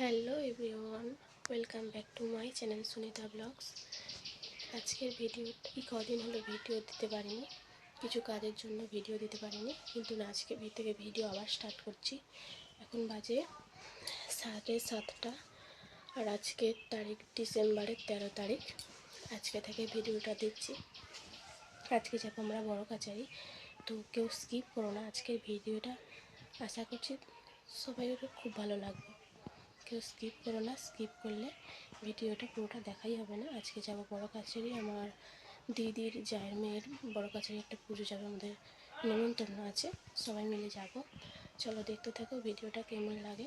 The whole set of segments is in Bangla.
Hello everyone, welcome back to my channel Sunita blogs. আজকের ভিডিও কদিন হলো ভিডিও দিতে পারিনি, কিছু কাজের জন্য ভিডিও দিতে পারিনি, কিন্তু আজকে থেকে ভিডিও আবার স্টার্ট করছি। এখন বাজে 7:30, আর আজকের তারিখ ডিসেম্বরের 13 তারিখ। আজকে থেকে ভিডিওটা দিচ্ছি। আজকে যাবো আমরা বড় কাছারি, তো কেউ স্কিপ করো না আজকের ভিডিওটা। আশা করছি সবাই খুব ভালো লাগবে। কেউ স্কিপ করো না, স্কিপ করলে ভিডিওটা পুরোটা দেখাই হবে না। আজকে যাবো বড় কাছারি, আমার দিদির জায়ের মেয়ের বড় কাছারি একটা পুজো যাবে, আমাদের নিমন্ত্রণ আছে, সবাই মিলে যাব। চলো দেখতে থাকো ভিডিওটা কেমন লাগে।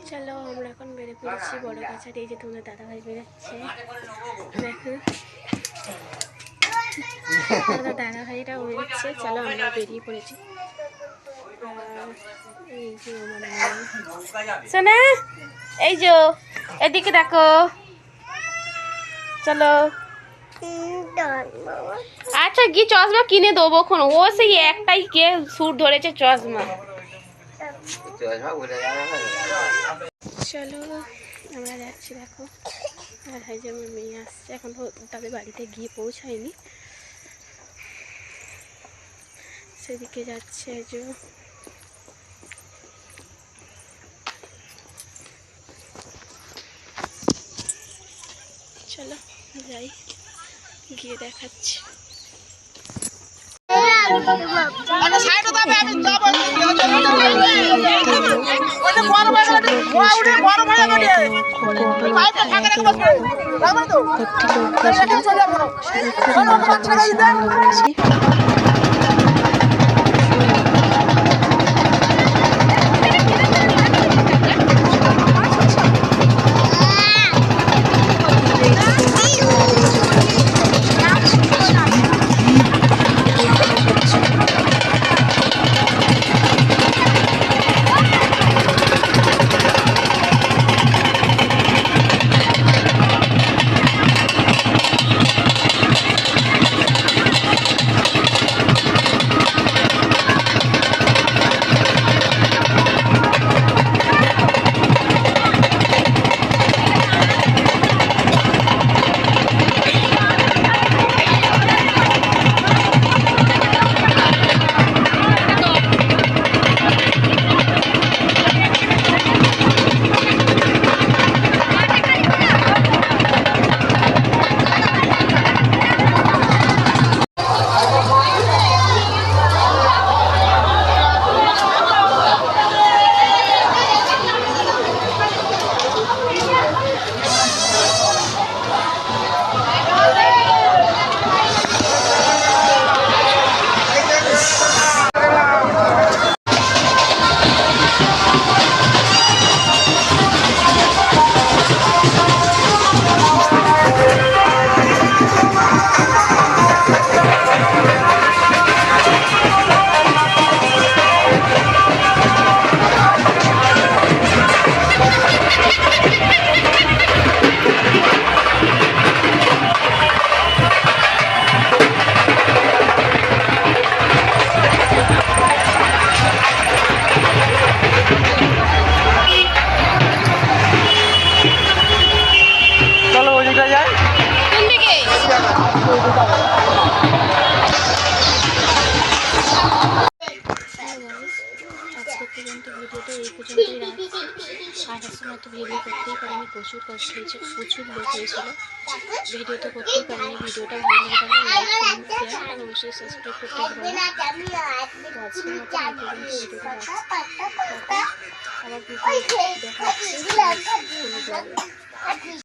চলো আমরা এখন বেড়ে পড়েছি বড় কাছারি। এই যে তোমাদের দাদাভাই বেরোচ্ছে, দেখো আমাদের দাদাভাইরাও বেরোচ্ছে। চলো আমরা বেরিয়ে পড়েছি। সোনা এই যে এদিকে দেখো, চলো। আচ্ছা কি চশমা কিনে দেবো, ও সেই একটাই কে সুর ধরেছে চশমা। চলো আমরা যাচ্ছি, দেখো আর ভাই যে আমার মেয়ে আসছে, এখন তাদের বাড়িতে গিয়ে পৌঁছায়নি, সেদিকে যাচ্ছে। যে চলো যাই, গিয়ে দেখাচ্ছি। ভিডিওটা এই পর্যন্তই রাখছি। আসার সময় তো ভিডিও করতেই পারিনি, প্রচুর কষ্ট হয়েছে, প্রচুর লোক হয়েছিল, ভিডিও তো করতেই পারিনি। ভিডিওটা ভালো লাগে থাকলে লাইক, কমেন্ট, শেয়ার আর অবশ্যই সাবস্ক্রাইব করতে পারবেন না। তো আজকের মতো এই পর্যন্ত ভিডিওটা রাখছি। আবার ভিডিও দেখা হচ্ছে কোনো ব্লগে।